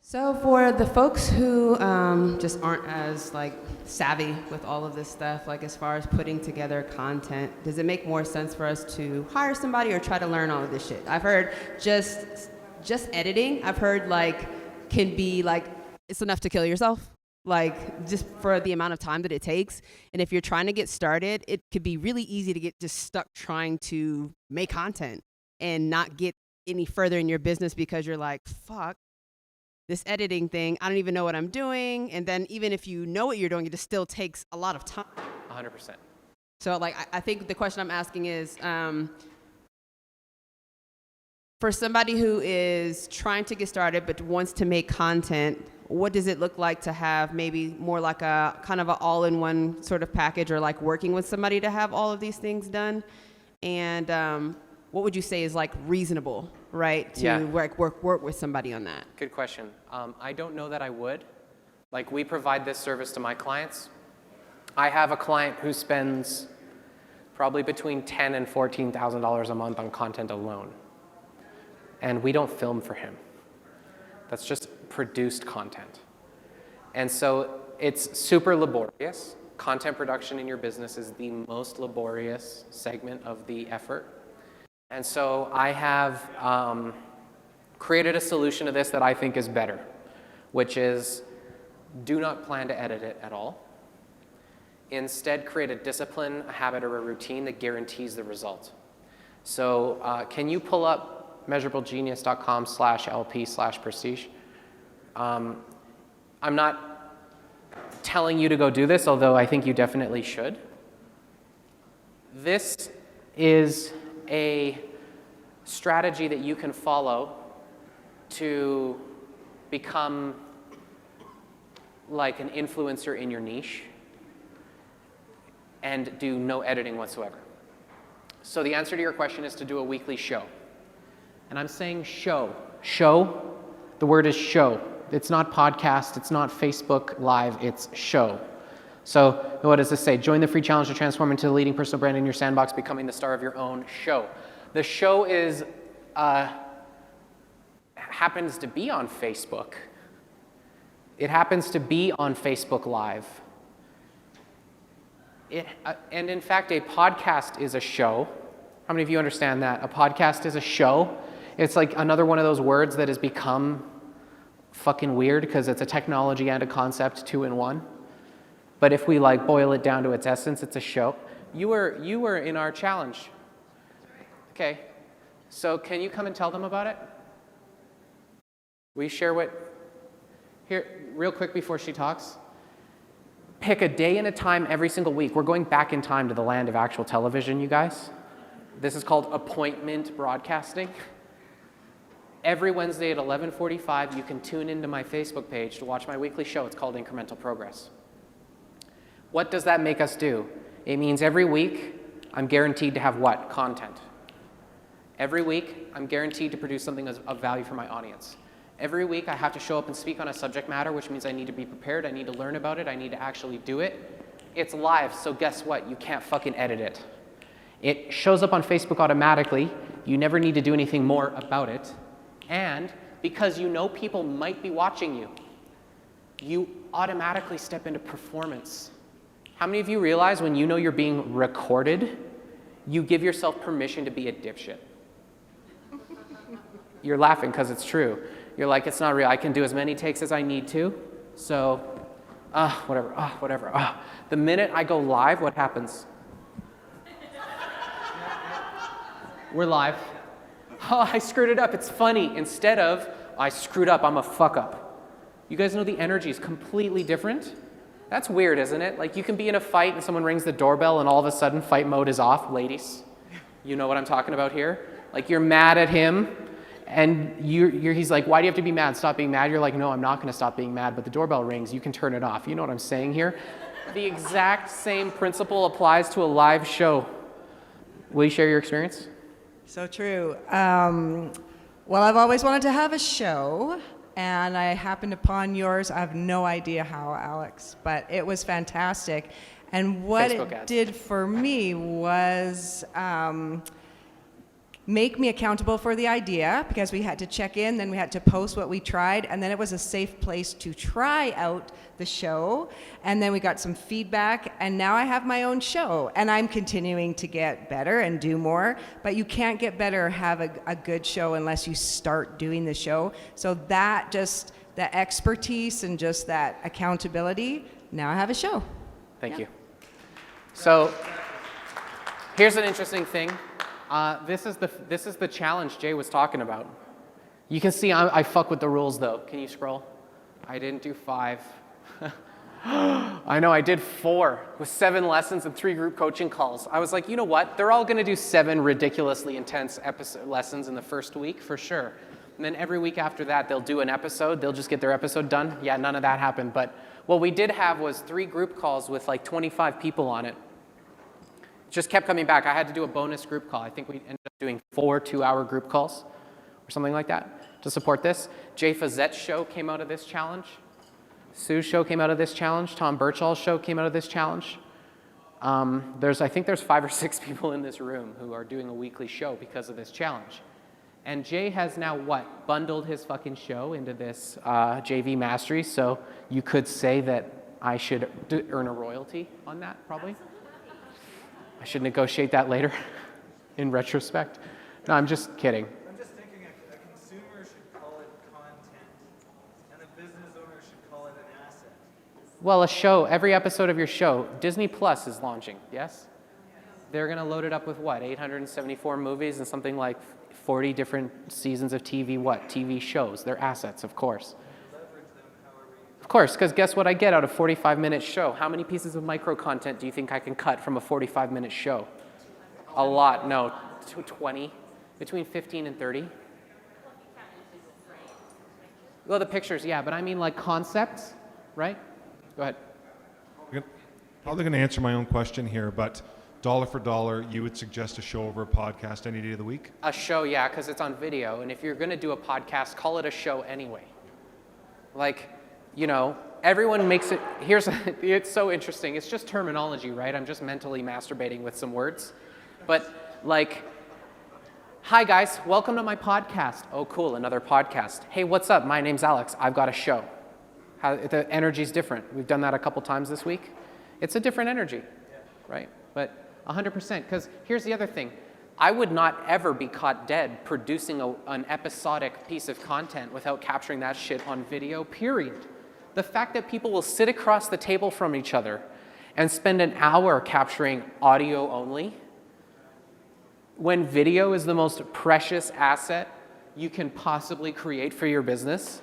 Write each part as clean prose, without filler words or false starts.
So for the folks who just aren't as savvy with all of this stuff, like as far as putting together content, does it make more sense for us to hire somebody or try to learn all of this shit? I've heard just editing. I've heard can be it's enough to kill yourself. Just for the amount of time that it takes. And if you're trying to get started, it could be really easy to get just stuck trying to make content and not get any further in your business because you're like, fuck, this editing thing, I don't even know what I'm doing. And then even if you know what you're doing, it just still takes a lot of time. 100%. So I think the question I'm asking is, for somebody who is trying to get started but wants to make content, what does it look like to have maybe more like a kind of an all-in-one sort of package, or working with somebody to have all of these things done? And what would you say is reasonable, right? To work with somebody on that. Good question. I don't know that I would. We provide this service to my clients. I have a client who spends probably between $10,000 and $14,000 a month on content alone. And we don't film for him. That's just produced content. And so it's super laborious. Content production in your business is the most laborious segment of the effort. And so I have created a solution to this that I think is better, which is do not plan to edit it at all. Instead, create a discipline, a habit, or a routine that guarantees the result. So can you pull up measurablegenius.com/LP/prestige? I'm not telling you to go do this, although I think you definitely should. This is a strategy that you can follow to become like an influencer in your niche and do no editing whatsoever. So the answer to your question is to do a weekly show. And I'm saying show. Show, the word is show. It's not podcast, it's not Facebook Live, it's show. So what does this say? Join the free challenge to transform into the leading personal brand in your sandbox, becoming the star of your own show. The show is happens to be on Facebook. It happens to be on Facebook Live. And in fact, a podcast is a show. How many of you understand that? A podcast is a show. It's like another one of those words that has become fucking weird because it's a technology and a concept two in one. But if we boil it down to its essence, it's a show. You were in our challenge. Okay. So can you come and tell them about it? Will you share here, real quick before she talks? Pick a day and a time every single week. We're going back in time to the land of actual television, you guys. This is called appointment broadcasting. Every Wednesday at 11:45, you can tune into my Facebook page to watch my weekly show. It's called Incremental Progress. What does that make us do? It means every week, I'm guaranteed to have what? Content. Every week, I'm guaranteed to produce something of value for my audience. Every week, I have to show up and speak on a subject matter, which means I need to be prepared, I need to learn about it, I need to actually do it. It's live, so guess what? You can't fucking edit it. It shows up on Facebook automatically. You never need to do anything more about it. And because you know people might be watching you, you automatically step into performance. How many of you realize when you know you're being recorded, you give yourself permission to be a dipshit? You're laughing because it's true. You're like, it's not real. I can do as many takes as I need to. So, whatever. The minute I go live, what happens? We're live. Oh, I screwed it up. It's funny. Instead of, I screwed up, I'm a fuck up. You guys know the energy is completely different? That's weird, isn't it? You can be in a fight and someone rings the doorbell and all of a sudden fight mode is off. Ladies, you know what I'm talking about here? You're mad at him and he's like, why do you have to be mad? Stop being mad. You're like, no, I'm not going to stop being mad, but the doorbell rings. You can turn it off. You know what I'm saying here? The exact same principle applies to a live show. Will you share your experience? So true. Well, I've always wanted to have a show, and I happened upon yours. I have no idea how, Alex, but it was fantastic. And what Facebook it ads. did for me was make me accountable for the idea, because we had to check in, then we had to post what we tried, and then it was a safe place to try out the show. And then we got some feedback, and now I have my own show, and I'm continuing to get better and do more. But you can't get better or have a good show unless you start doing the show. So that just, the expertise and just that accountability, now I have a show. Thank you. So here's an interesting thing. This is the challenge Jay was talking about. You can see I fuck with the rules though. Can you scroll? I didn't do 5. I know I did 4 with 7 lessons and 3 group coaching calls. I was like, you know what? They're all going to do 7 ridiculously intense lessons in the first week for sure. And then every week after that, they'll do an episode. They'll just get their episode done. Yeah, none of that happened. But what we did have was 3 group calls with like 25 people on it. Just kept coming back. I had to do a bonus group call. I think we ended up doing 4 2-hour group calls or something like that to support this. Jay Fazette's show came out of this challenge. Sue's show came out of this challenge. Tom Birchall's show came out of this challenge. I think there's 5 or 6 people in this room who are doing a weekly show because of this challenge. And Jay has now what? Bundled his fucking show into this JV Mastery. So you could say that I should earn a royalty on that, probably. I should negotiate that later in retrospect. No, I'm just kidding. I'm just thinking a consumer should call it content, and a business owner should call it an asset. Well, a show, every episode of your show, Disney Plus is launching, yes? They're going to load it up with what, 874 movies and something like 40 different seasons of TV, what? TV shows. They're assets, of course. Of course, because guess what I get out of a 45-minute show? How many pieces of micro content do you think I can cut from a 45-minute show? A lot, no, 20, between 15 and 30. Well, the pictures, yeah, but I mean like concepts, right? Go ahead. Probably going to answer my own question here, but dollar for dollar, you would suggest a show over a podcast any day of the week? A show, yeah, because it's on video, and if you're going to do a podcast, call it a show anyway. Like, you know, everyone makes it, it's so interesting. It's just terminology, right? I'm just mentally masturbating with some words. But like, hi guys, welcome to my podcast. Oh, cool, another podcast. Hey, what's up? My name's Alex. I've got a show. The energy's different. We've done that a couple times this week. It's a different energy, right? But 100%, because here's the other thing. I would not ever be caught dead producing an episodic piece of content without capturing that shit on video, period. The fact that people will sit across the table from each other and spend an hour capturing audio only, when video is the most precious asset you can possibly create for your business,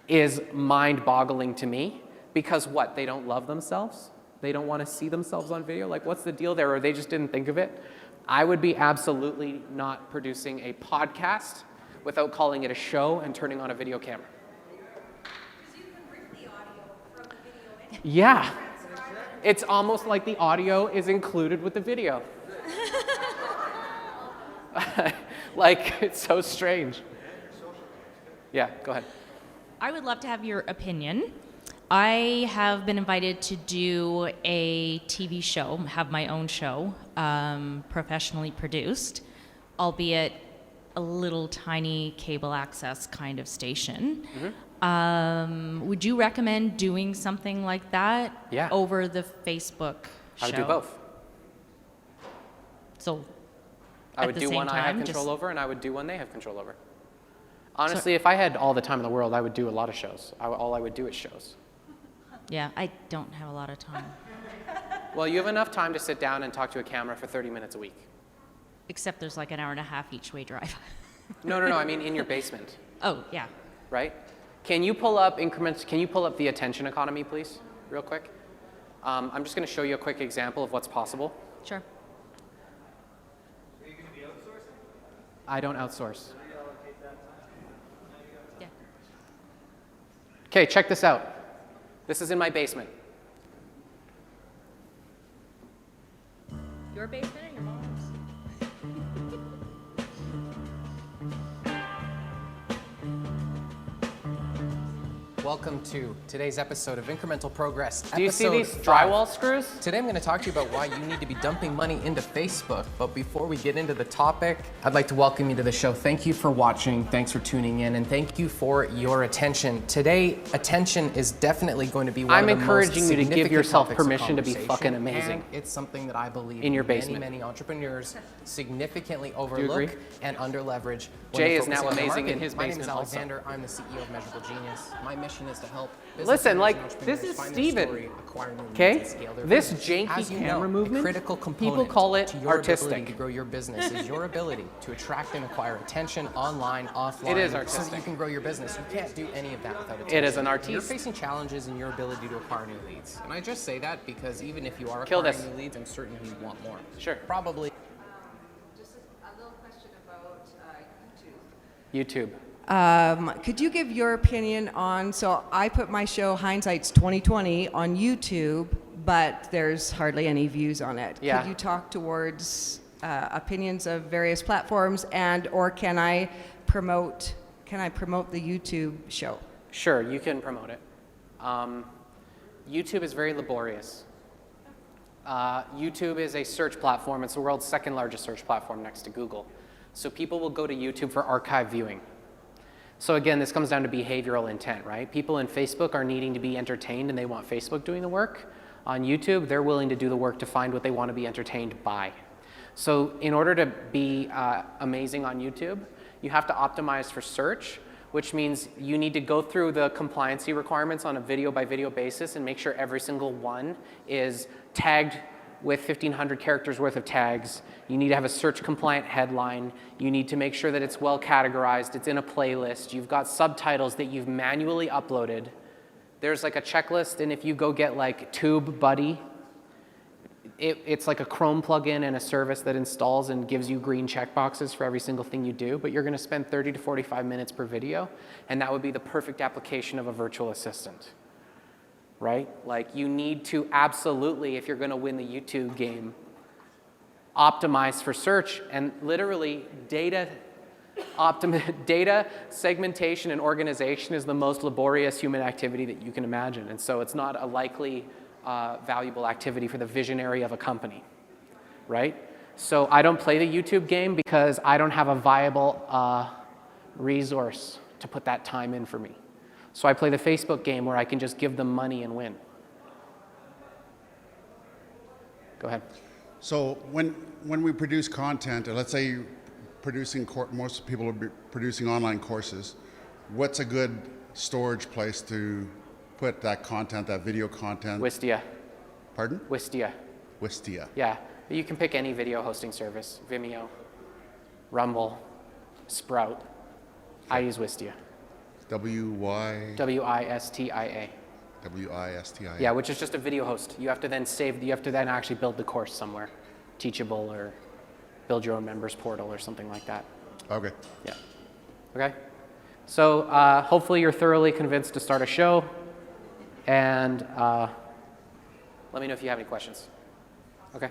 is mind-boggling to me. Because what? They don't love themselves? They don't want to see themselves on video? Like, what's the deal there? Or they just didn't think of it? I would be absolutely not producing a podcast without calling it a show and turning on a video camera. Yeah. It's almost like the audio is included with the video. Like, it's so strange. Yeah, go ahead. I would love to have your opinion. I have been invited to do a TV show, have my own show, professionally produced, albeit a little tiny cable access kind of station. Mm-hmm. Would you recommend doing something like that? Yeah. Over the Facebook show? I would do both. So I would do one I have control over, and I would do one they have control over. Honestly, if I had all the time in the world, I would do a lot of shows. All I would do is shows. Yeah, I don't have a lot of time. Well, you have enough time to sit down and talk to a camera for 30 minutes a week. Except there's like an hour and a half each way drive. No, I mean in your basement, Oh, yeah. right? Can you pull up increments? Can you pull up the attention economy, please, real quick? I'm just going to show you a quick example of what's possible. Sure. Are you going to be outsourcing? I don't outsource. Reallocate that time. Yeah. Okay, check this out. This is in my basement. Your basement or your mom's? Welcome to today's episode of Incremental Progress. Do you see episode these 5. drywall screws? Today I'm going to talk to you about why you need to be dumping money into Facebook. But before we get into the topic, I'd like to welcome you to the show. Thank you for watching. Thanks for tuning in. And thank you for your attention. Today, attention is definitely going to be one I'm of the most encouraging you to give significant yourself topics of permission to be conversation, fucking amazing. And it's something that I believe In your basement. many entrepreneurs significantly agree? overlook and underleverage. when Jay they're is now focusing on their amazing in marketing. his My name is basement also. Alexander. I'm the CEO of Measurable Genius. My mission is to help Listen, business like, owners and this entrepreneurs is find their Steven, story, acquire new leads, okay? and scale their This business. janky As you camera know, movement, a critical people component call it to your artistic. ability to grow your business is your ability to attract and acquire attention online, offline. It is So artistic. that you can grow your business. You can't do any of that without attention. It is an You're artiste. facing challenges in your ability to acquire new leads. And I just say that because even if you are Kill acquiring this. new leads, I'm certain you want more. Sure. Probably. Just a little question about YouTube. YouTube. Could you give your opinion on, so I put my show Hindsight's 2020 on YouTube, but there's hardly any views on it. Yeah. Could you talk towards opinions of various platforms or can I promote the YouTube show? Sure, you can promote it. YouTube is very laborious. YouTube is a search platform. It's the world's second largest search platform next to Google. So people will go to YouTube for archive viewing. So again, this comes down to behavioral intent, right? People in Facebook are needing to be entertained and they want Facebook doing the work. On YouTube, they're willing to do the work to find what they want to be entertained by. So in order to be amazing on YouTube, you have to optimize for search, which means you need to go through the compliancy requirements on a video by video basis and make sure every single one is tagged with 1,500 characters worth of tags. You need to have a search compliant headline. You need to make sure that it's well categorized, it's in a playlist. You've got subtitles that you've manually uploaded. There's like a checklist, and if you go get like TubeBuddy, it's like a Chrome plugin and a service that installs and gives you green checkboxes for every single thing you do, but you're gonna spend 30 to 45 minutes per video, and that would be the perfect application of a virtual assistant, right? Like you need to absolutely, if you're gonna win the YouTube game, optimize for search, and literally data segmentation and organization is the most laborious human activity that you can imagine, and so it's not a likely valuable activity for the visionary of a company, right? So I don't play the YouTube game because I don't have a viable resource to put that time in for me. So I play the Facebook game where I can just give them money and win. Go ahead. So when we produce content, or let's say you're producing, most people are producing online courses, what's a good storage place to put that content, that video content? Wistia. Pardon? Wistia. Wistia. Yeah. You can pick any video hosting service. Vimeo, Rumble, Sprout. I use Wistia. W-Y? W-I-S-T-I-A. W-I-S-T-I-A. Yeah, which is just a video host. You have to then actually build the course somewhere. Teachable or build your own members portal or something like that. Okay. Yeah. Okay? So hopefully you're thoroughly convinced to start a show. And let me know if you have any questions. Okay?